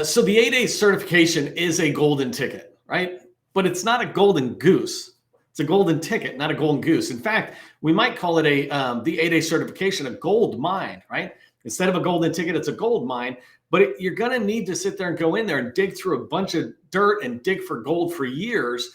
So the 8A certification is a golden ticket, right? But it's not a golden goose. It's a golden ticket, not a golden goose. In fact, we might call it the 8A certification a gold mine, right? Instead of a golden ticket, it's a gold mine. But you're going to need to sit there and go in there and dig through a bunch of dirt and dig for gold for years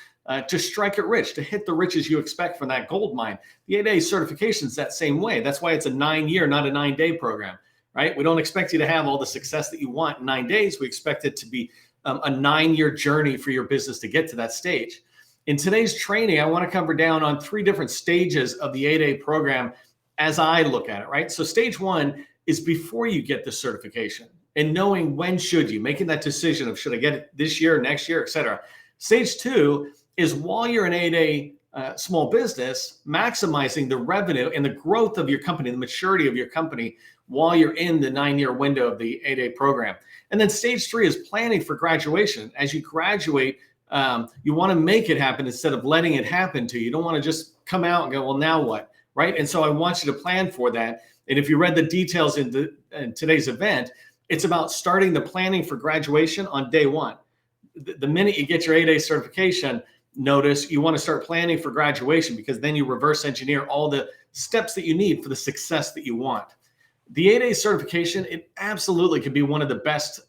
to strike it rich, to hit the riches you expect from that gold mine. The 8A certification is that same way. That's why it's a 9-year, not a 9-day program. Right? We don't expect you to have all the success that you want in 9 days. We expect it to be a 9-year journey for your business to get to that stage. In today's training, I want to cover down on 3 different stages of the 8A program as I look at it, right? So stage 1 is before you get the certification and knowing when should you, making that decision of should I get it this year, next year, et cetera. Stage 2 is while you're an 8A small business, maximizing the revenue and the growth of your company, the maturity of your company, while you're in the 9-year window of the 8A program. And then stage 3 is planning for graduation. As you graduate, you want to make it happen instead of letting it happen to you. You don't want to just come out and go, well, now what, right? And so I want you to plan for that. And if you read the details in today's event, it's about starting the planning for graduation on day 1. The minute you get your 8A certification notice, you want to start planning for graduation because then you reverse engineer all the steps that you need for the success that you want. The 8A certification, it absolutely can be one of the best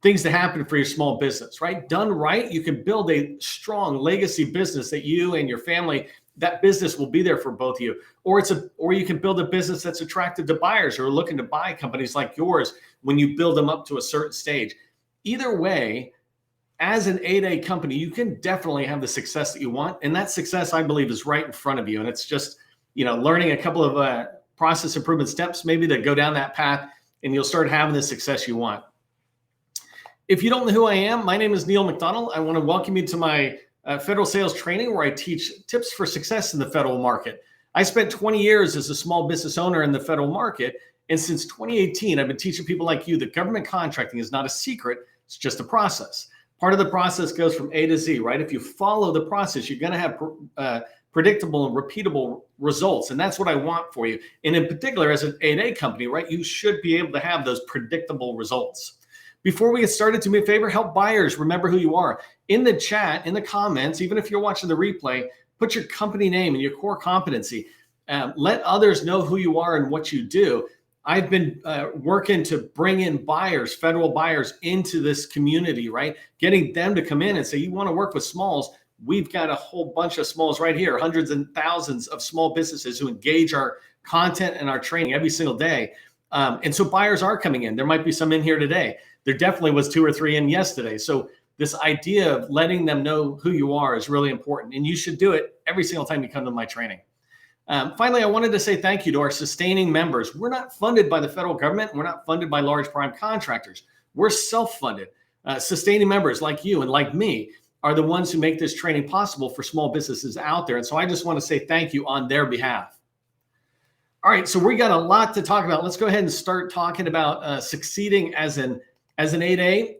things to happen for your small business, right? Done right, you can build a strong legacy business that you and your family, that business will be there for both of you. Or you can build a business that's attractive to buyers who are looking to buy companies like yours when you build them up to a certain stage. Either way, as an 8A company, you can definitely have the success that you want. And that success, I believe, is right in front of you. And it's just, learning a couple of process improvement steps, maybe to go down that path, and you'll start having the success you want. If you don't know who I am, my name is Neil McDonnell. I want to welcome you to my federal sales training where I teach tips for success in the federal market. I spent 20 years as a small business owner in the federal market. And since 2018, I've been teaching people like you that government contracting is not a secret. It's just a process. Part of the process goes from A to Z, right? If you follow the process, you're going to have predictable and repeatable results. And that's what I want for you. And in particular, as an 8A company, right, you should be able to have those predictable results. Before we get started, do me a favor, help buyers remember who you are. In the chat, in the comments, even if you're watching the replay, put your company name and your core competency. Let others know who you are and what you do. I've been working to bring in buyers, federal buyers, into this community, right? Getting them to come in and say, you want to work with smalls? We've got a whole bunch of smalls right here, hundreds and thousands of small businesses who engage our content and our training every single day. And so buyers are coming in. There might be some in here today. There definitely was 2 or 3 in yesterday. So this idea of letting them know who you are is really important. And you should do it every single time you come to my training. Finally, I wanted to say thank you to our sustaining members. We're not funded by the federal government. We're not funded by large prime contractors. We're self-funded. Sustaining members like you and like me are the ones who make this training possible for small businesses out there. And so I just want to say thank you on their behalf. All right, so we got a lot to talk about. Let's go ahead and start talking about succeeding as an 8A.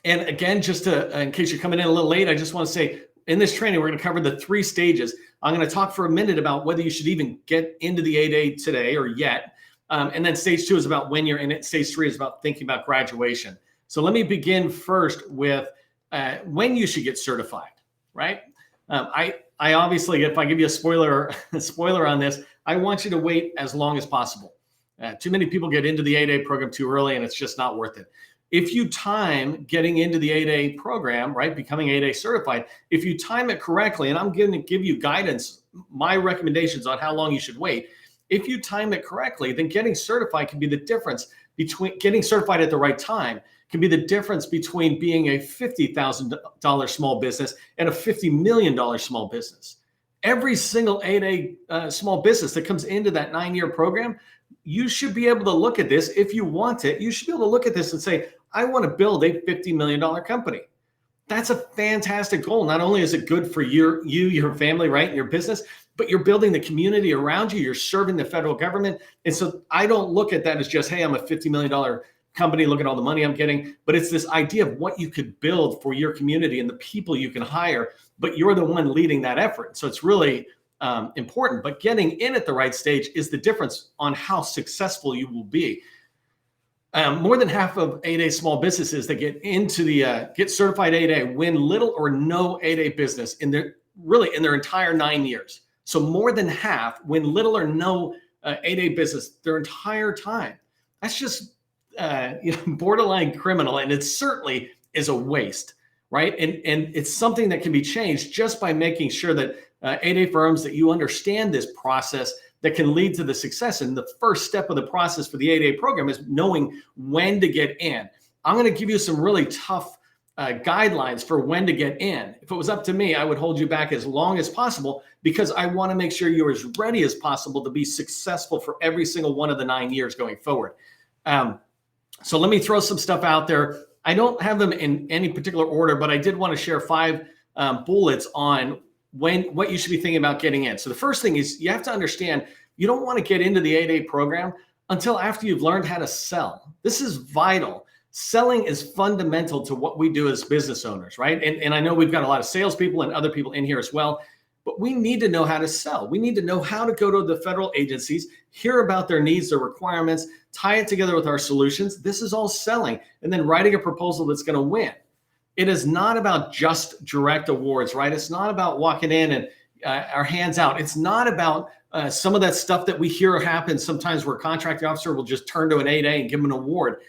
And again, just in case you're coming in a little late, I just want to say in this training, we're going to cover the 3 stages. I'm going to talk for a minute about whether you should even get into the 8A today or yet. And then stage 2 is about when you're in it. Stage 3 is about thinking about graduation. So let me begin first with when you should get certified, right? I obviously, if I give you a spoiler on this, I want you to wait as long as possible. Too many people get into the 8A program too early, and it's just not worth it. If you time getting into the 8A program, right, becoming 8A certified, if you time it correctly, and I'm going to give you guidance, my recommendations on how long you should wait. If you time it correctly, then getting certified can be the difference between getting certified at the right time can be the difference between being a $50,000 small business and a $50 million small business. Every single 8A small business that comes into that 9-year program, you should be able to look at this. If you want it, you should be able to look at this and say, I want to build a $50 million company. That's a fantastic goal. Not only is it good for your family, right, and your business, but you're building the community around you. You're serving the federal government. And so I don't look at that as just, hey, I'm a $50 million company, look at all the money I'm getting. But it's this idea of what you could build for your community and the people you can hire, but you're the one leading that effort. So it's really important. But getting in at the right stage is the difference on how successful you will be. More than half of 8A small businesses that get into the get certified 8A win little or no 8A business in their entire 9 years. So more than half win little or no 8A business their entire time. That's just borderline criminal, and it certainly is a waste, right? And it's something that can be changed just by making sure that 8A firms, that you understand this process that can lead to the success. And the first step of the process for the 8A program is knowing when to get in. I'm going to give you some really tough guidelines for when to get in. If it was up to me, I would hold you back as long as possible, because I want to make sure you're as ready as possible to be successful for every single one of the 9 years going forward. So let me throw some stuff out there. I don't have them in any particular order, but I did want to share 5 bullets on what you should be thinking about getting in. So the first thing is, you have to understand, you don't want to get into the 8A program until after you've learned how to sell. This is vital. Selling is fundamental to what we do as business owners, right? And I know we've got a lot of salespeople and other people in here as well, but we need to know how to sell. We need to know how to go to the federal agencies, hear about their needs, their requirements, tie it together with our solutions. This is all selling, and then writing a proposal that's going to win. It is not about just direct awards, right? It's not about walking in and our hands out. It's not about some of that stuff that we hear happens sometimes, where a contracting officer will just turn to an 8A and give them an award.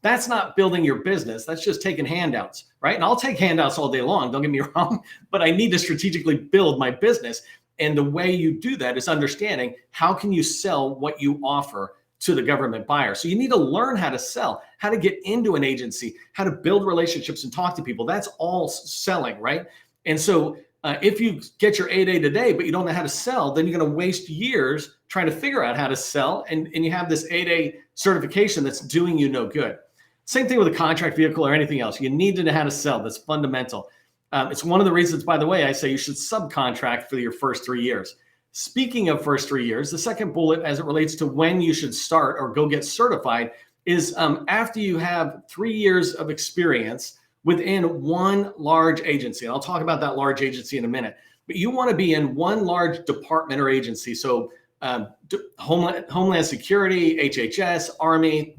That's not building your business. That's just taking handouts, right? And I'll take handouts all day long, don't get me wrong, but I need to strategically build my business. And the way you do that is understanding, how can you sell what you offer to the government buyer? So you need to learn how to sell, how to get into an agency, how to build relationships and talk to people. That's all selling, right? And so if you get your 8A today, but you don't know how to sell, then you're going to waste years trying to figure out how to sell. And you have this 8A certification that's doing you no good. Same thing with a contract vehicle or anything else. You need to know how to sell. That's fundamental. It's one of the reasons, by the way, I say you should subcontract for your first 3 years. Speaking of first 3 years, the second bullet, as it relates to when you should start or go get certified, is after you have 3 years of experience within one large agency. And I'll talk about that large agency in a minute. But you want to be in one large department or agency. So Homeland Security, HHS, Army,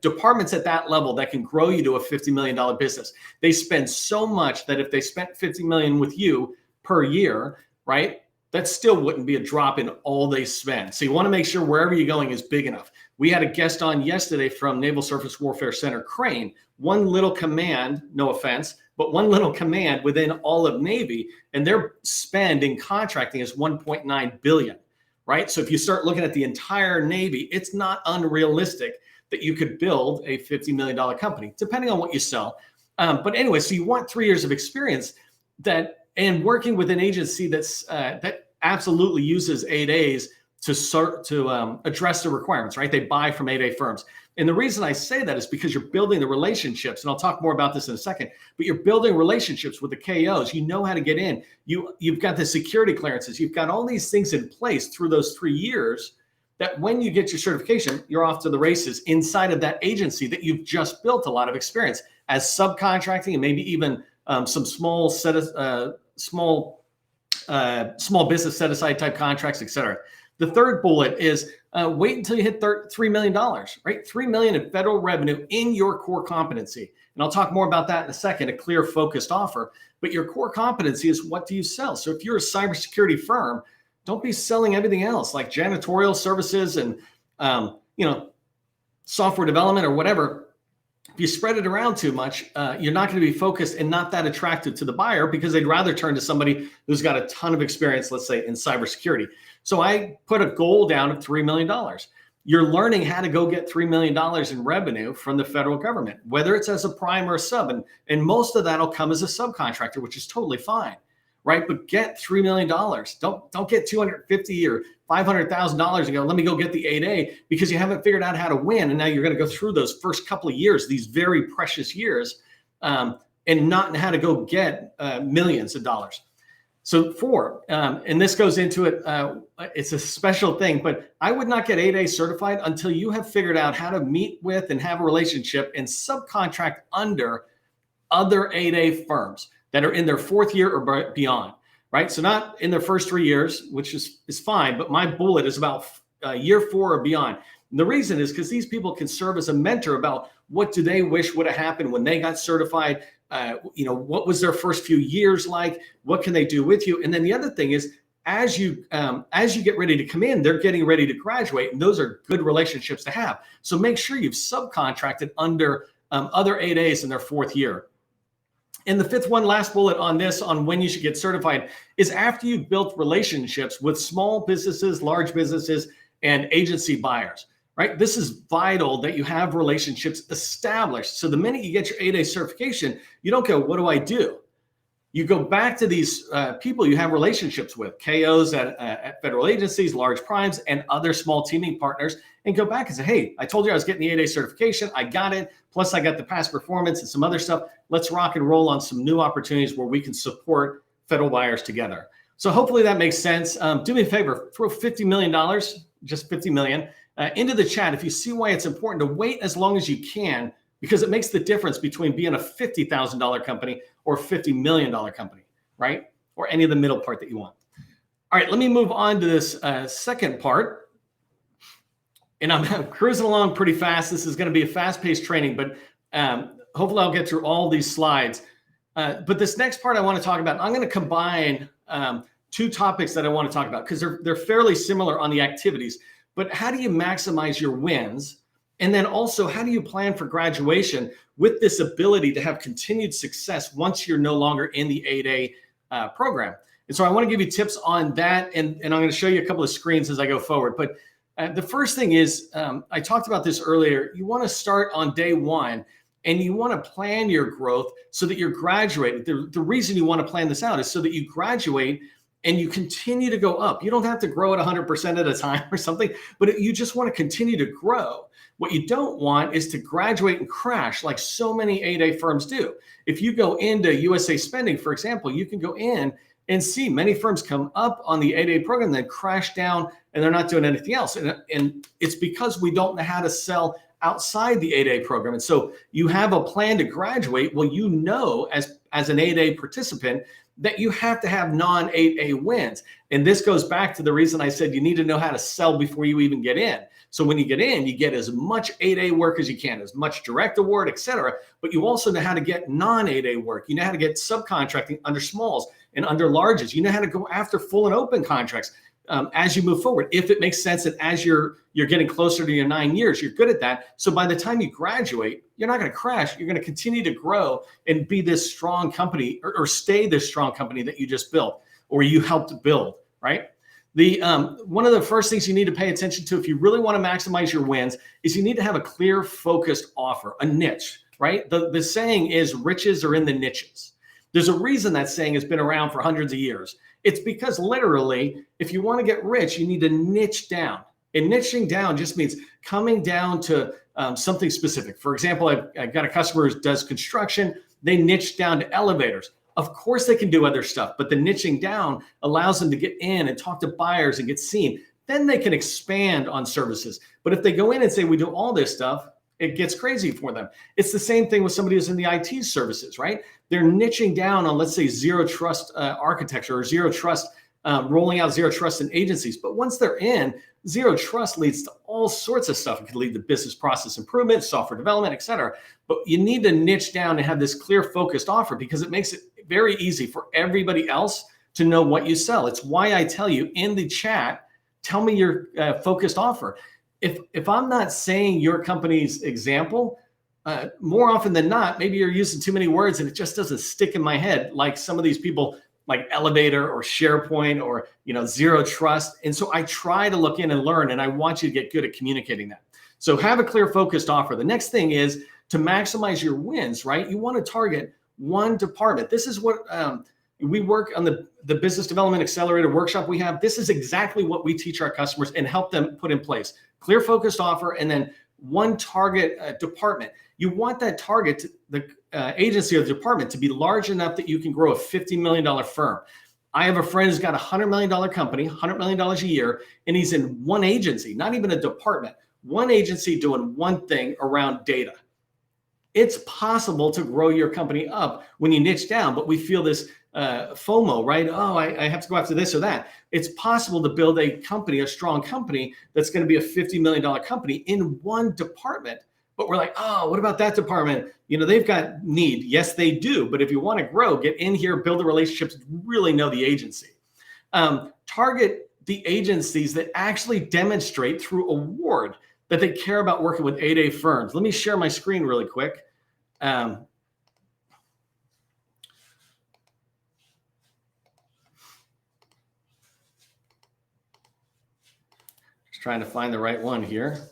departments at that level that can grow you to a $50 million business. They spend so much that if they spent $50 million with you per year, right, that still wouldn't be a drop in all they spend. So you want to make sure wherever you're going is big enough. We had a guest on yesterday from Naval Surface Warfare Center, Crane. One little command, no offense, but one little command within all of Navy, and their spend in contracting is $1.9 billion, right? So if you start looking at the entire Navy, it's not unrealistic that you could build a $50 million company, depending on what you sell. But anyway, so you want 3 years of experience and working with an agency that absolutely uses 8As to address the requirements, right? They buy from 8A firms. And the reason I say that is because you're building the relationships, and I'll talk more about this in a second, but you're building relationships with the KOs. You know how to get in. You've got the security clearances. You've got all these things in place through those 3 years, that when you get your certification, you're off to the races inside of that agency that you've just built a lot of experience as subcontracting, and maybe even some small business set aside type contracts, et cetera. The third bullet is wait until you hit $3 million, right? $3 million in federal revenue in your core competency. And I'll talk more about that in a second, a clear focused offer. But your core competency is, what do you sell? So if you're a cybersecurity firm, don't be selling everything else like janitorial services and software development or whatever. If you spread it around too much, you're not going to be focused and not that attractive to the buyer, because they'd rather turn to somebody who's got a ton of experience, let's say in cybersecurity. So I put a goal down of $3 million. You're learning how to go get $3 million in revenue from the federal government, whether it's as a prime or a sub. And most of that will come as a subcontractor, which is totally fine. Right? But get $3 million. Don't get $250,000 or $500,000 and go, let me go get the 8A, because you haven't figured out how to win. And now you're going to go through those first couple of years, these very precious years, and not know how to go get millions of dollars. So 4, and this goes into it, it's a special thing, but I would not get 8A certified until you have figured out how to meet with and have a relationship and subcontract under other 8A firms that are in their 4th year or beyond, right? So not in their first 3 years, which is fine, but my bullet is about year 4 or beyond. And the reason is because these people can serve as a mentor about what do they wish would have happened when they got certified. What was their first few years like? What can they do with you? And then the other thing is, as you get ready to come in, they're getting ready to graduate, and those are good relationships to have. So make sure you've subcontracted under other 8As in their fourth year. And the fifth one, last bullet on this, on when you should get certified, is after you've built relationships with small businesses, large businesses, and agency buyers, right? This is vital that you have relationships established. So the minute you get your 8A certification, you don't go, what do I do? You go back to these people you have relationships with, KOs at federal agencies, large primes, and other small teaming partners, and go back and say, hey, I told you I was getting the 8A certification. I got it. Plus, I got the past performance and some other stuff. Let's rock and roll on some new opportunities where we can support federal buyers together. So hopefully that makes sense. Do me a favor, throw $50 million, just $50 million, into the chat if you see why it's important to wait as long as you can, because it makes the difference between being a $50,000 company or a $50 million company, right? Or any of the middle part that you want. All right, let me move on to this second part. And I'm cruising along pretty fast. This is going to be a fast-paced training, but hopefully I'll get through all these slides. But this next part I want to talk about, I'm going to combine two topics that I want to talk about because they're fairly similar on the activities. But how do you maximize your wins? And then also, how do you plan for graduation with this ability to have continued success once you're no longer in the 8A program? And so I want to give you tips on that, and I'm going to show you a couple of screens as I go forward. But the first thing is, I talked about this earlier, you want to start on day one, and you want to plan your growth so that you're graduating. The reason you want to plan this out is so that you graduate and you continue to go up. You don't have to grow at 100% at a time or something, but you just want to continue to grow. What you don't want is to graduate and crash like so many 8A firms do. If you go into USA Spending, for example, you can go in and see many firms come up on the 8A program, then crash down, and they're not doing anything else. And it's because we don't know how to sell outside the 8A program. And so you have a plan to graduate. Well, you know, as an 8A participant, that you have to have non-8A wins. And this goes back to the reason I said you need to know how to sell before you even get in. So when you get in, you get as much 8A work as you can, as much direct award, et cetera. But you also know how to get non-8A work. You know how to get subcontracting under smalls and under larges. You know how to go after full and open contracts as you move forward, if it makes sense. And as you're getting closer to your 9 years, you're good at that. So by the time you graduate, you're not going to crash. You're going to continue to grow and be this strong company, or stay this strong company that you just built or you helped build, right? One of the first things you need to pay attention to if you really want to maximize your wins is you need to have a clear, focused offer, a niche, right? The saying is riches are in the niches. There's a reason that saying has been around for hundreds of years. It's because literally, if you want to get rich, you need to niche down. And niching down just means coming down to something specific. For example, I've got a customer who does construction. They niche down to elevators. Of course, they can do other stuff, but the niching down allows them to get in and talk to buyers and get seen. Then they can expand on services. But if they go in and say, we do all this stuff, it gets crazy for them. It's the same thing with somebody who's in the IT services, right? They're niching down on, let's say, zero trust architecture or zero trust, rolling out zero trust in agencies. But once they're in, zero trust leads to all sorts of stuff. It can lead to business process improvement, software development, et cetera. But you need to niche down and have this clear, focused offer because it makes it very easy for everybody else to know what you sell. It's why I tell you in the chat, tell me your focused offer. If I'm not saying your company's example, more often than not, maybe you're using too many words and it just doesn't stick in my head like some of these people like Elevator or SharePoint or Zero Trust. And so I try to look in and learn, and I want you to get good at communicating that. So have a clear, focused offer. The next thing is to maximize your wins, right? You want to target one department. This is what we work on the Business Development Accelerator workshop we have. This is exactly what we teach our customers and help them put in place. Clear, focused offer, and then one target department. You want that target, the agency or the department, to be large enough that you can grow a $50 million firm. I have a friend who's got a $100 million company, $100 million a year, and he's in one agency, not even a department, one agency doing one thing around data. It's possible to grow your company up when you niche down, but we feel this FOMO, right? Oh, I have to go after this or that. It's possible to build a company, a strong company that's going to be a $50 million company in one department. But we're like, oh, what about that department? They've got need. Yes, they do. But if you want to grow, get in here, build the relationships, really know the agency. Target the agencies that actually demonstrate through award that they care about working with 8A firms. Let me share my screen really quick. Just trying to find the right one here.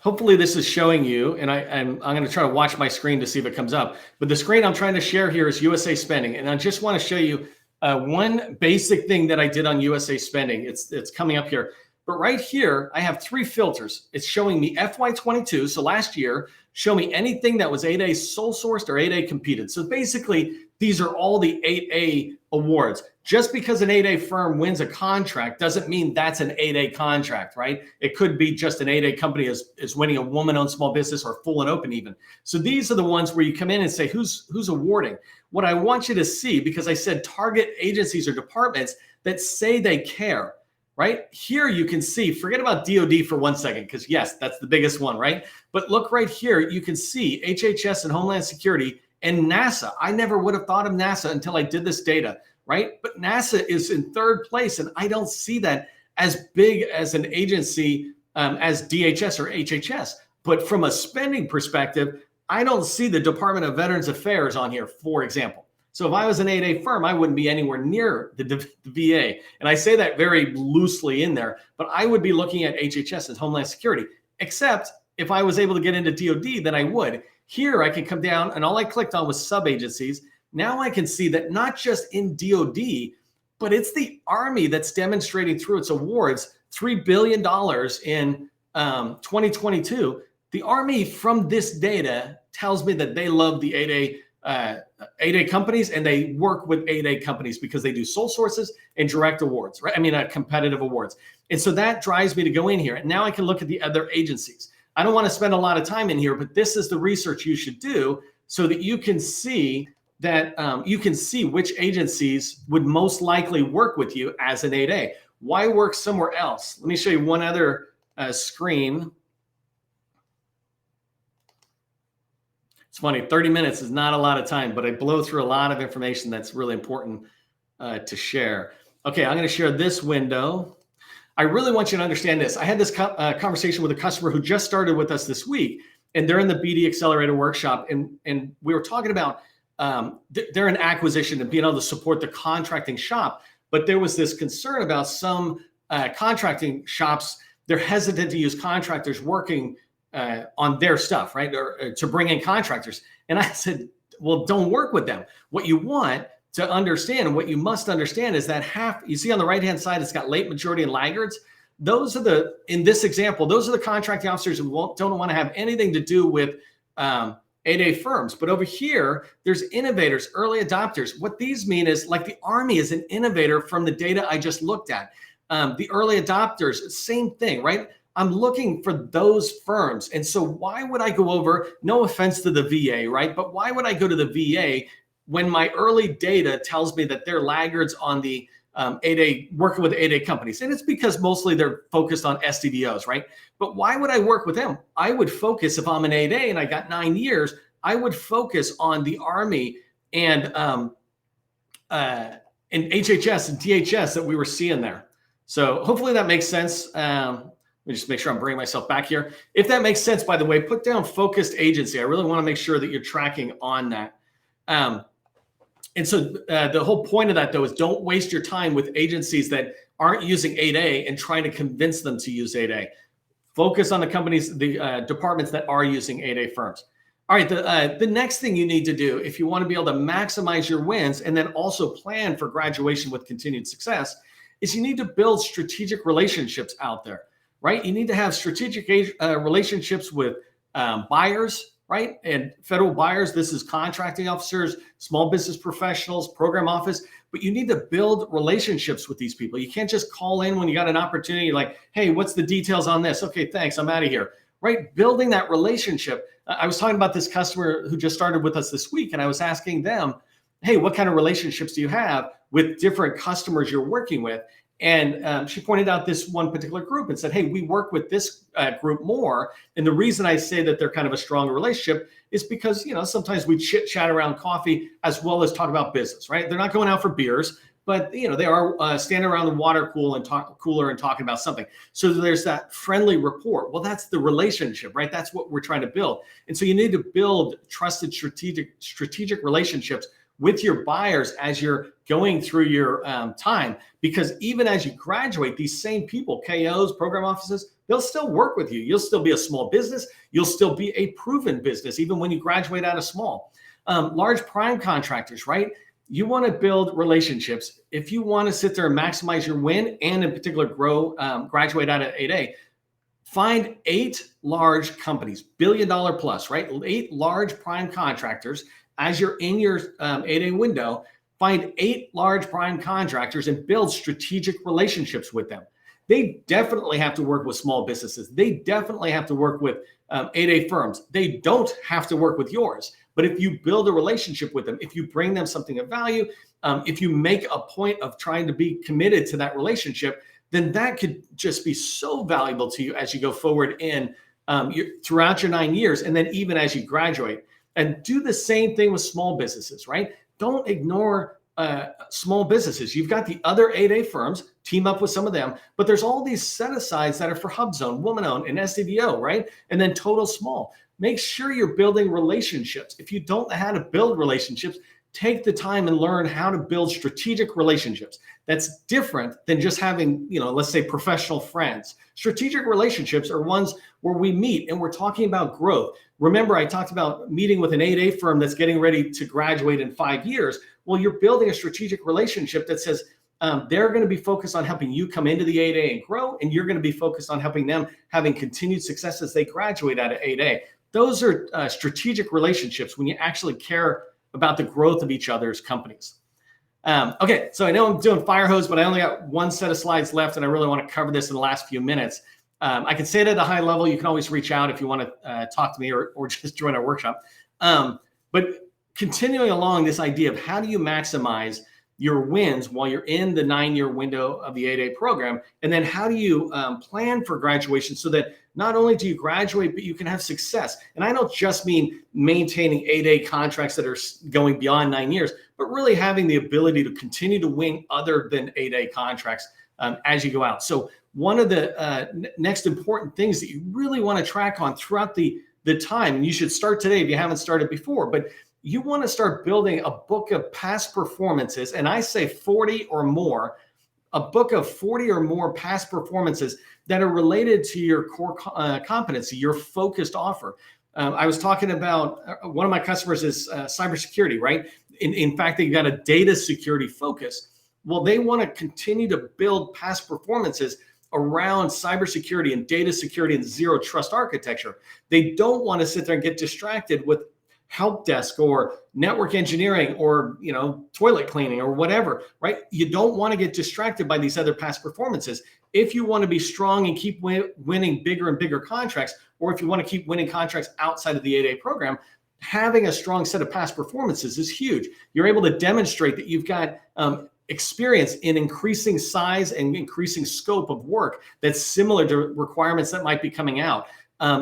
Hopefully this is showing you, and I'm going to try to watch my screen to see if it comes up. But the screen I'm trying to share here is USA Spending. And I just want to show you one basic thing that I did on USA Spending. It's coming up here. But right here, I have 3 filters. It's showing me FY22, so last year, show me anything that was 8A sole sourced or 8A competed. So basically, these are all the 8A awards. Just because an 8A firm wins a contract doesn't mean that's an 8A contract, right? It could be just an 8A company is winning a woman-owned small business or full and open even. So these are the ones where you come in and say, who's awarding? What I want you to see, because I said target agencies or departments that say they care, right? Here you can see, forget about DOD for 1 second, because yes, that's the biggest one, right? But look right here, you can see HHS and Homeland Security and NASA. I never would have thought of NASA until I did this data, right? But NASA is in 3rd place, and I don't see that as big as an agency as DHS or HHS. But from a spending perspective, I don't see the Department of Veterans Affairs on here, for example. So if I was an 8A firm, I wouldn't be anywhere near the VA. And I say that very loosely in there, but I would be looking at HHS and Homeland Security, except if I was able to get into DOD, then I would. Here I can come down, and all I clicked on was sub-agencies. Now I can see that not just in DOD, but it's the Army that's demonstrating through its awards $3 billion in 2022. The Army, from this data, tells me that they love the 8A companies, and they work with 8A companies because they do sole sources and direct awards, right? I mean, competitive awards. And so that drives me to go in here. And now I can look at the other agencies. I don't want to spend a lot of time in here, but this is the research you should do so that you can see that which agencies would most likely work with you as an 8A. Why work somewhere else? Let me show you one other screen. It's funny, 30 minutes is not a lot of time, but I blow through a lot of information that's really important to share. Okay, I'm going to share this window. I really want you to understand this. I had this conversation with a customer who just started with us this week, and they're in the BD Accelerator workshop, and we were talking about they're in acquisition and being able to support the contracting shop, but there was this concern about some contracting shops. They're hesitant to use contractors working on their stuff, right? Or to bring in contractors. And I said, well, don't work with them. What you want to understand, what you must understand is that you see on the right-hand side, it's got late majority and laggards. Those are in this example, those are the contracting officers who don't want to have anything to do with 8A firms. But over here, there's innovators, early adopters. What these mean is like the Army is an innovator from the data I just looked at. The early adopters, same thing, right? I'm looking for those firms. And so why would I go over, no offense to the VA, right? But why would I go to the VA when my early data tells me that they're laggards on the 8A, working with 8A companies? And it's because mostly they're focused on SDVOs, right? But why would I work with them? I would focus, if I'm an 8A and I got 9 years, I would focus on the Army and HHS and DHS that we were seeing there. So hopefully that makes sense. Let me just make sure I'm bringing myself back here. If that makes sense, by the way, put down focused agency. I really want to make sure that you're tracking on that. And so the whole point of that, though, is don't waste your time with agencies that aren't using 8A and trying to convince them to use 8A. Focus on the companies, the departments that are using 8A firms. All right, the next thing you need to do if you want to be able to maximize your wins and then also plan for graduation with continued success is you need to build strategic relationships out there, right? You need to have strategic relationships with buyers, right? And federal buyers, this is contracting officers, small business professionals, program office, but you need to build relationships with these people. You can't just call in when you got an opportunity like, hey, what's the details on this? Okay, thanks, I'm out of here, right? Building that relationship. I was talking about this customer who just started with us this week, and I was asking them, hey, what kind of relationships do you have with different customers you're working with? And she pointed out this one particular group and said, hey, we work with this group more. And the reason I say that they're kind of a strong relationship is because, sometimes we chit chat around coffee as well as talk about business, right? They're not going out for beers, but, they are standing around the water cooler and talking about something. So there's that friendly rapport. Well, that's the relationship, right? That's what we're trying to build. And so you need to build trusted strategic relationships with your buyers as you're going through your time, because even as you graduate, these same people, KOs, program offices, they'll still work with you. You'll still be a small business. You'll still be a proven business, even when you graduate out of small. Large prime contractors, right? You want to build relationships. If you want to sit there and maximize your win and in particular grow, graduate out of 8A, find 8 large companies, $1 billion plus, right? 8 large prime contractors. As you're in your 8A window, find 8 large prime contractors and build strategic relationships with them. They definitely have to work with small businesses. They definitely have to work with 8A firms. They don't have to work with yours. But if you build a relationship with them, if you bring them something of value, if you make a point of trying to be committed to that relationship, then that could just be so valuable to you as you go forward in throughout your 9 years, and then even as you graduate. And do the same thing with small businesses, right? Don't ignore small businesses. You've got the other 8A firms, team up with some of them, but there's all these set-asides that are for HubZone, Woman-Owned, and SDVO, right? And then Total Small. Make sure you're building relationships. If you don't know how to build relationships, take the time and learn how to build strategic relationships. That's different than just having, let's say professional friends. Strategic relationships are ones where we meet and we're talking about growth. Remember, I talked about meeting with an 8A firm that's getting ready to graduate in 5 years. Well, you're building a strategic relationship that says they're going to be focused on helping you come into the 8A and grow, and you're going to be focused on helping them having continued success as they graduate out of 8A. Those are strategic relationships when you actually care about the growth of each other's companies. Okay, so I know I'm doing fire hose, but I only got one set of slides left, and I really want to cover this in the last few minutes. I can say it at a high level. You can always reach out if you want to talk to me or just join our workshop. But continuing along this idea of how do you maximize your wins while you're in the 9-year window of the 8A program, and then how do you plan for graduation so that not only do you graduate, but you can have success. And I don't just mean maintaining 8A contracts that are going beyond 9 years, but really having the ability to continue to win other than 8A contracts as you go out. So one of the next important things that you really want to track on throughout the time, and you should start today if you haven't started before, but you want to start building a book of past performances, and I say 40 or more, a book of 40 or more past performances that are related to your core competency, your focused offer. I was talking about one of my customers is cybersecurity, right? In fact, they've got a data security focus. Well, they want to continue to build past performances around cybersecurity and data security and zero trust architecture. They don't want to sit there and get distracted with help desk or network engineering or toilet cleaning or whatever, right? You don't want to get distracted by these other past performances. If you want to be strong and keep winning bigger and bigger contracts, or if you want to keep winning contracts outside of the 8A program, having a strong set of past performances is huge. You're able to demonstrate that you've got experience in increasing size and increasing scope of work that's similar to requirements that might be coming out.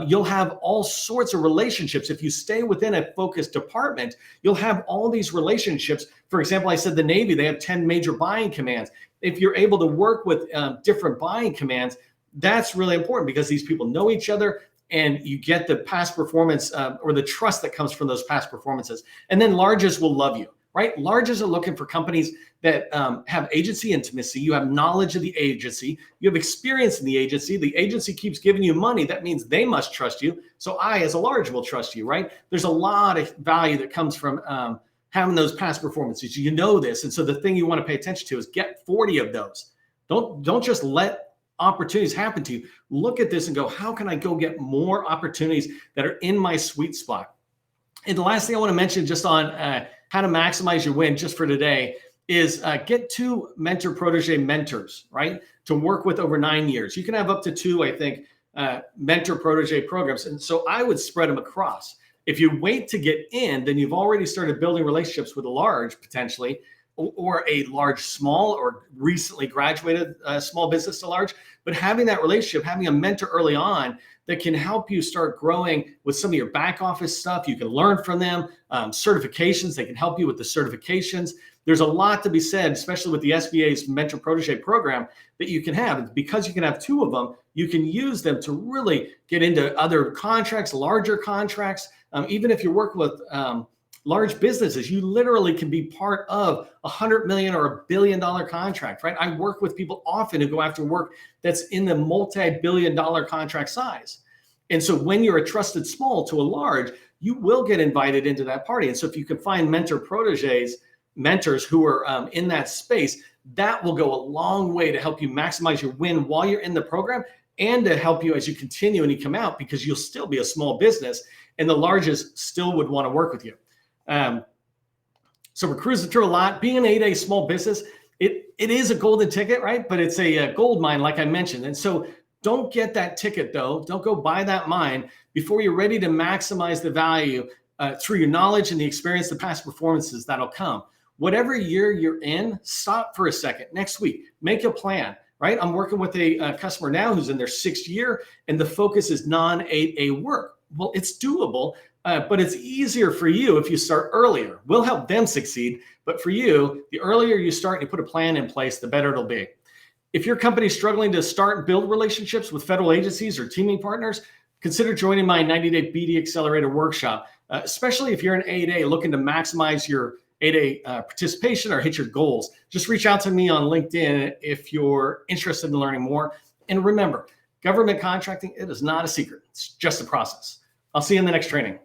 You'll have all sorts of relationships. If you stay within a focused department, you'll have all these relationships. For example, I said the Navy, they have 10 major buying commands. If you're able to work with different buying commands, that's really important because these people know each other and you get the past performance or the trust that comes from those past performances. And then larges will love you, right? Larges are looking for companies that have agency intimacy. You have knowledge of the agency. You have experience in the agency. The agency keeps giving you money. That means they must trust you. So I, as a large, will trust you, right? There's a lot of value that comes from having those past performances. You know this. And so the thing you want to pay attention to is get 40 of those. Don't just let opportunities happen to you. Look at this and go, how can I go get more opportunities that are in my sweet spot? And the last thing I want to mention just on how to maximize your win just for today is get 2 mentor protege mentors, right? To work with over 9 years. You can have up to 2, I think, mentor protege programs. And so I would spread them across. If you wait to get in, then you've already started building relationships with a large, potentially, or a large small, or recently graduated small business to large. But having that relationship, having a mentor early on that can help you start growing with some of your back office stuff. You can learn from them. Certifications, they can help you with the certifications. There's a lot to be said, especially with the SBA's Mentor Protege program, that you can have. Because you can have 2 of them, you can use them to really get into other contracts, larger contracts. Even if you're working with large businesses, you literally can be part of $100 million or $1 billion contract, right? I work with people often who go after work that's in the multi-billion-dollar contract size. And so when you're a trusted small to a large, you will get invited into that party. And so if you can find mentor proteges, mentors who are in that space, that will go a long way to help you maximize your win while you're in the program, and to help you as you continue and you come out, because you'll still be a small business and the largest still would want to work with you. So we're cruising through a lot. Being an 8A small business, it is a golden ticket, right? But it's a gold mine, like I mentioned. And so don't get that ticket, though. Don't go buy that mine before you're ready to maximize the value through your knowledge and the experience, the past performances that'll come. Whatever year you're in, stop for a second. Next week, make a plan, right? I'm working with a customer now who's in their 6th year, and the focus is non-8A work. Well, it's doable. But it's easier for you if you start earlier. We'll help them succeed. But for you, the earlier you start and you put a plan in place, the better it'll be. If your company is struggling to start and build relationships with federal agencies or teaming partners, consider joining my 90-day BD Accelerator workshop, especially if you're an 8A looking to maximize your 8A participation or hit your goals. Just reach out to me on LinkedIn if you're interested in learning more. And remember, government contracting, it is not a secret. It's just a process. I'll see you in the next training.